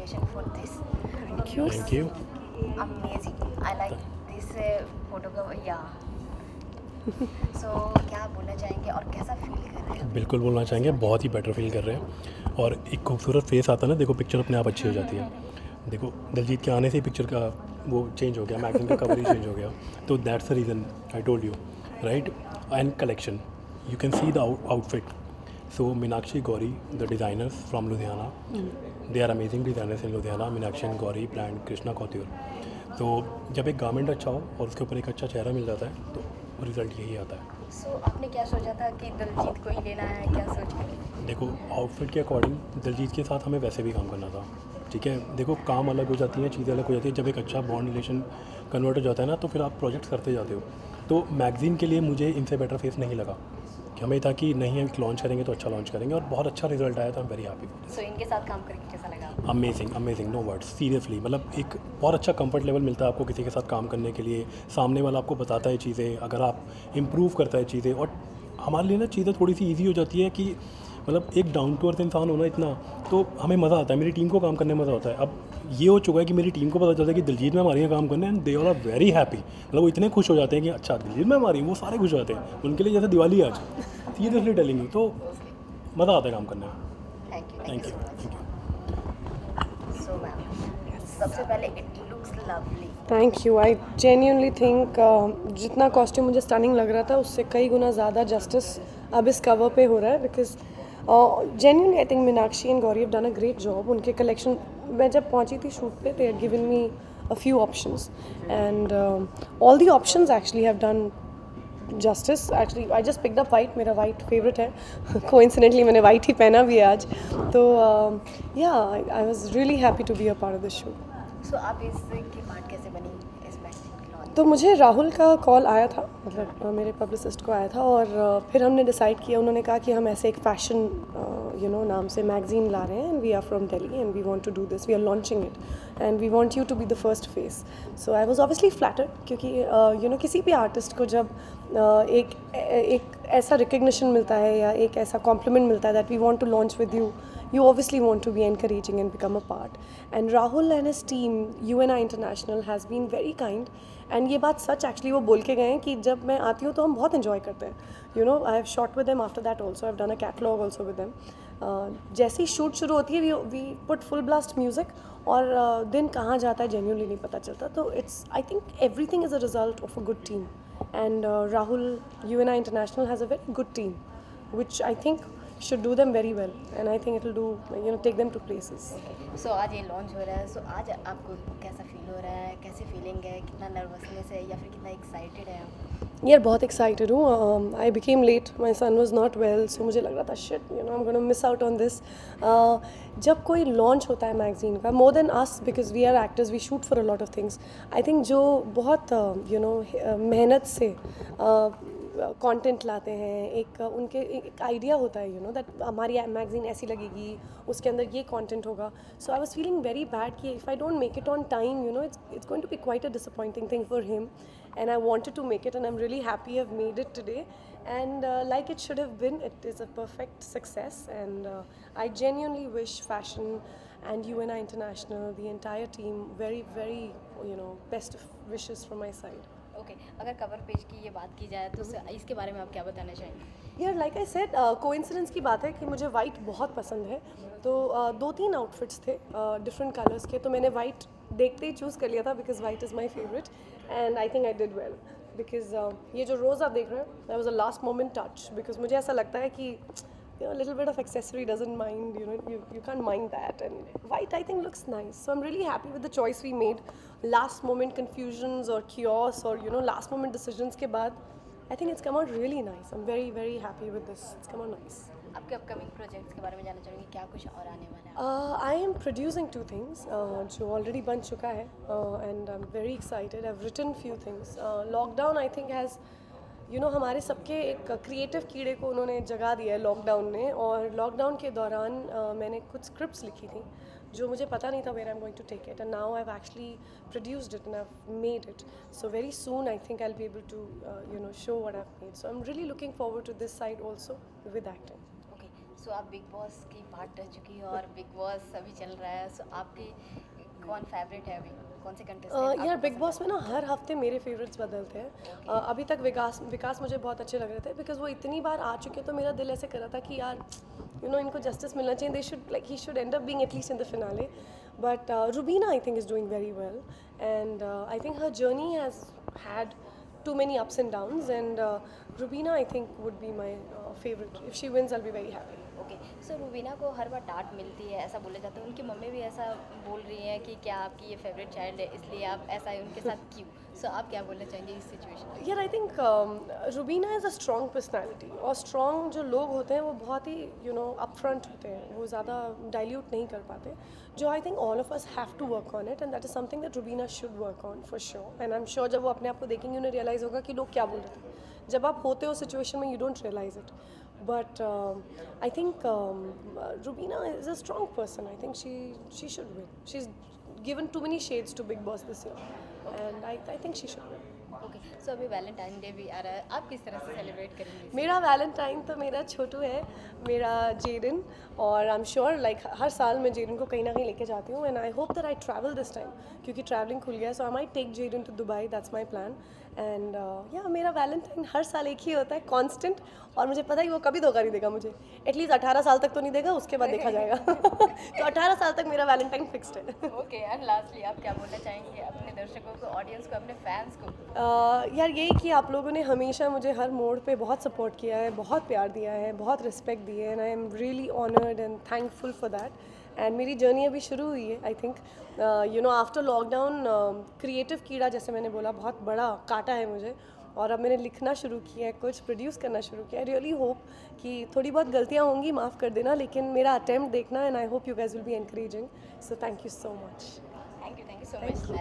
congratulations for this. Thank you. Thank you. Amazing. I like this photograph. Yeah. So क्या आप बोलना चाहेंगे और कैसा फील कर रहे हैं? बिल्कुल बोलना चाहेंगे, बहुत ही बेटर फील कर रहे हैं। और एक खूबसूरत फेस आता है ना, देखो पिक्चर अपने आप अच्छी हो जाती है। देखो दिलजीत के आने से ही पिक्चर का वो चेंज हो गया, मैगजीन का कवर ही चेंज हो गया। तो that's the reason I told you, right. And collection, you can see the outfit. So Meenakshi Gauri, the designers from Ludhiana, they are amazing designers in Ludhiana. Meenakshi and Gauri brand Krishna कौतियूर। तो जब एक गारमेंट अच्छा हो और उसके ऊपर एक अच्छा चेहरा मिल जाता है तो रिज़ल्ट यही आता है। So आपने क्या सोचा था कि दिलजीत को ही लेना है, क्या सोच के? देखो आउटफिट के अकॉर्डिंग दिलजीत के साथ हमें वैसे भी काम करना था, ठीक है। देखो काम अलग हो जाती हैं, चीज़ें अलग हो जाती हैं। जब एक अच्छा बॉन्ड रिलेशन कन्वर्ट हो जाता है ना, तो फिर आप प्रोजेक्ट्स करते जाते हो। तो मैगज़ीन के लिए मुझे इनसे बेटर फेस नहीं लगा, कि हमें था कि नहीं हम लॉन्च करेंगे तो अच्छा लॉन्च करेंगे, और बहुत अच्छा रिजल्ट आया था। I am very happy. So इनके साथ काम करके कैसा लगा? Amazing amazing, no words, seriously. मतलब एक बहुत अच्छा कंफर्ट लेवल मिलता है आपको किसी के साथ काम करने के लिए। सामने वाला आपको बताता है चीज़ें, अगर आप इम्प्रूव करता है चीज़ें, और हमारे लिए ना चीज़ें थोड़ी सी ईजी हो जाती है कि मतलब एक डाउन टू अर्थ इंसान होना इतना, तो हमें मज़ा आता है। मेरी टीम को काम करने में मज़ा आता है। अब ये हो चुका है कि मेरी टीम को पता चलता है कि दिलजीत मैम आ रही है काम करने, and they all are very happy. मतलब वो इतने खुश हो जाते हैं कि अच्छा दिलजीत मैम आ रही है, वो सारे खुश हो जाते हैं। उनके लिए जैसे दिवाली आज, सीरियसली टेलिंग यू। तो मज़ा आता है काम करने में। Thank you. Thank you, thank you. So ma'am, सबसे पहले it looks lovely. Thank you. I genuinely think जितना कॉस्ट्यूम मुझे स्टनिंग लग रहा था उससे कई गुना ज़्यादा जस्टिस अब इस कवर पे हो रहा है, because genuinely I think Meenakshi and Gauri have done a great job. उनके कलेक्शन, मैं जब पहुंची थी शूट पे, they had given me a few options, and all the options actually have done justice. Actually I just picked up white, मेरा white favourite है। Coincidentally मैंने white ही पहना भी है आज। तो yeah I was really happy to be a part of this shoot. So आप इसकी पार्ट कैसे बनी इस मैगजीन के लॉन्च? तो मुझे राहुल का कॉल आया था, मतलब मेरे पब्लिसिस्ट को आया था, और फिर हमने डिसाइड किया। उन्होंने कहा कि हम ऐसे एक फैशन नाम से मैगजीन ला रहे हैं, and we are from Delhi and we want to do this, we are launching it and we want you to be the first face. So I was obviously flattered, क्योंकि किसी भी आर्टिस्ट को जब एक ऐसा रिकग्निशन मिलता है या एक ऐसा कॉम्प्लीमेंट मिलता है that we want to launch with you, you obviously want to be encouraging and become a part. And Rahul and his team, UNI International, has been very kind. And ये बात सच actually वो बोल के गए हैं कि जब मैं आती हूँ तो हम बहुत इन्जॉय करते हैं। I have shot with them after that also, I have done a catalogue also with them. जैसे ही शूट शुरू होती है we put full blast music, और दिन कहाँ जाता है जेन्युइनली नहीं पता चलता। तो it's, I think everything is a result of a good team, and Rahul, UNI International has a very good team, which I think should do them very well, and I think it will do, take them to places. So आज ये launch हो रहा है, so आज आपको कैसा feel हो रहा है, कैसी फीलिंग है, कितना नर्वसनेस है या फिर कितना एक्साइटेड है आप? यार बहुत एक्साइटेड हूँ। I became late, my son was not well, so मुझे लग रहा था shit, I am gonna miss out on this. जब कोई लॉन्च होता है मैगजीन का, more than us, because we are actors, we shoot for a lot of things, I think जो बहुत मेहनत से कंटेंट लाते हैं, एक उनके एक आइडिया होता है दैट हमारी मैगजीन ऐसी लगेगी, उसके अंदर ये कंटेंट होगा। So I was feeling very bad कि if I don't make it on time, it's going to be quite a disappointing thing for him, and I wanted to make it, and I'm really happy I've made it today, and like it should have been, it is a perfect success, and I genuinely wish fashion and UNI International, the entire team, very very best of wishes from my side. Okay, अगर cover page की ये बात की जाए तो इसके बारे में आप क्या बताना चाहेंगे? यार लाइक आई सेड, कोइंसिडेंस की बात है कि मुझे वाइट बहुत पसंद है। तो 2-3 आउटफिट्स थे डिफरेंट कलर्स के, तो मैंने वाइट देखते ही चूज़ कर लिया था, because white is my favourite, and I think I did well, because ये जो रोज़ आप देख रहे हैं, that was a last moment touch, because मुझे ऐसा लगता है कि little bit of accessory doesn't mind, you can't mind that, and white I think looks nice, so I'm really happy with the choice we made. Last moment confusions or chaos or last moment decisions के बाद I think it's come out really nice. I'm very very happy with this. It's come out nice. आपके upcoming projects के बारे में जानना चाहूँगी, क्या कुछ और आने वाला है? I am producing 2 things जो already बन चुका है, and I'm very excited. I've written few things. Lockdown I think has हमारे सबके एक क्रिएटिव कीड़े को उन्होंने जगा दिया है लॉकडाउन ने, और लॉकडाउन के दौरान मैंने कुछ स्क्रिप्ट्स लिखी थी जो मुझे पता नहीं था where I am going to take it, and now I have actually produced it and I have made it, so very soon I think I will be able to show what I have made, so I am really looking forward to this side also with acting. Okay, so आप Bigg boss की part रह चुकी है और big boss अभी चल रहा है, सो आपकी कौन फेवरेट है अभी, कौन से कंटेस्टेंट यार बिग बॉस में ना हर हफ्ते मेरे फेवरेट्स बदलते हैं। अभी तक विकास मुझे बहुत अच्छे लग रहे थे बिकॉज वो इतनी बार आ चुके हैं, तो मेरा दिल ऐसे कर रहा था कि यार इनको जस्टिस मिलना चाहिए, they should like he should and up being at least in the finale. But Rubina I think is doing very well and I think her journey has had too many ups and downs, and Rubina I think would be my favorite. If she wins, I'll be very happy. Okay, so Rubina को हर बार डांट मिलती है ऐसा बोला जाता है, उनकी मम्मी भी ऐसा बोल रही है कि क्या आपकी ये फेवरेट चाइल्ड है इसलिए आप ऐसा है उनके साथ क्यों, सो आप क्या बोलना चाहेंगे इस सिचुएशन में? यार I think Rubina is a strong personality, और स्ट्रॉन्ग जो लोग होते हैं वो बहुत ही अपफ्रंट होते हैं, वो ज़्यादा डाइल्यूट नहीं कर पाते, जो I think all of us have to work on it, and that is something that Rubina should work on for sure. And I am sure जब वो अपने आप को देखेंगे उन्हें रियलाइज़ होगा कि लोग क्या बोल रहे थे। जब आप होते हो सिचुएशन में you don't realise it, but I think Rubina is a strong person. I think she should win. She's given too many shades to Big Boss this year, and I think she should win. Okay, so अभी Valentine day भी आ रहा है, आप किस तरह से celebrate करेंगे? मेरा वैलेंटाइन तो मेरा छोटू है, मेरा जेडन, और आई एम श्योर लाइक हर साल मैं जेडन को कहीं ना कहीं लेके जाती हूँ, and I hope that I travel this time क्योंकि ट्रैवलिंग खुल गया है, so I might take Jaden to Dubai, that's my plan. And या मेरा वैलेंटाइन हर साल एक ही होता है, कांस्टेंट, और मुझे पता है कि वो कभी धोखा नहीं देगा मुझे, एटलीस्ट 18 साल तक तो नहीं देगा, उसके बाद देखा जाएगा। तो 18 साल तक मेरा वैलेंटाइन फिक्स्ड है। ओके, एंड लास्टली आप क्या बोलना चाहेंगे अपने दर्शकों को, ऑडियंस को, अपने फैंस को? यार यही कि आप लोगों ने हमेशा मुझे हर मोड़ पे बहुत सपोर्ट किया है, बहुत प्यार दिया है, बहुत रिस्पेक्ट दी है, and I am really honoured and thankful for that. And मेरी जर्नी अभी शुरू हुई है, I think after lockdown creative कीड़ा जैसे मैंने बोला बहुत बड़ा काटा है मुझे, और अब मैंने लिखना शुरू किया है, कुछ प्रोड्यूस करना शुरू किया है। आई रियली होप कि थोड़ी बहुत गलतियाँ होंगी, माफ़ कर देना, लेकिन मेरा अटेम्प्ट देखना, and I hope you guys will be encouraging, so thank you so much. Thank you so much.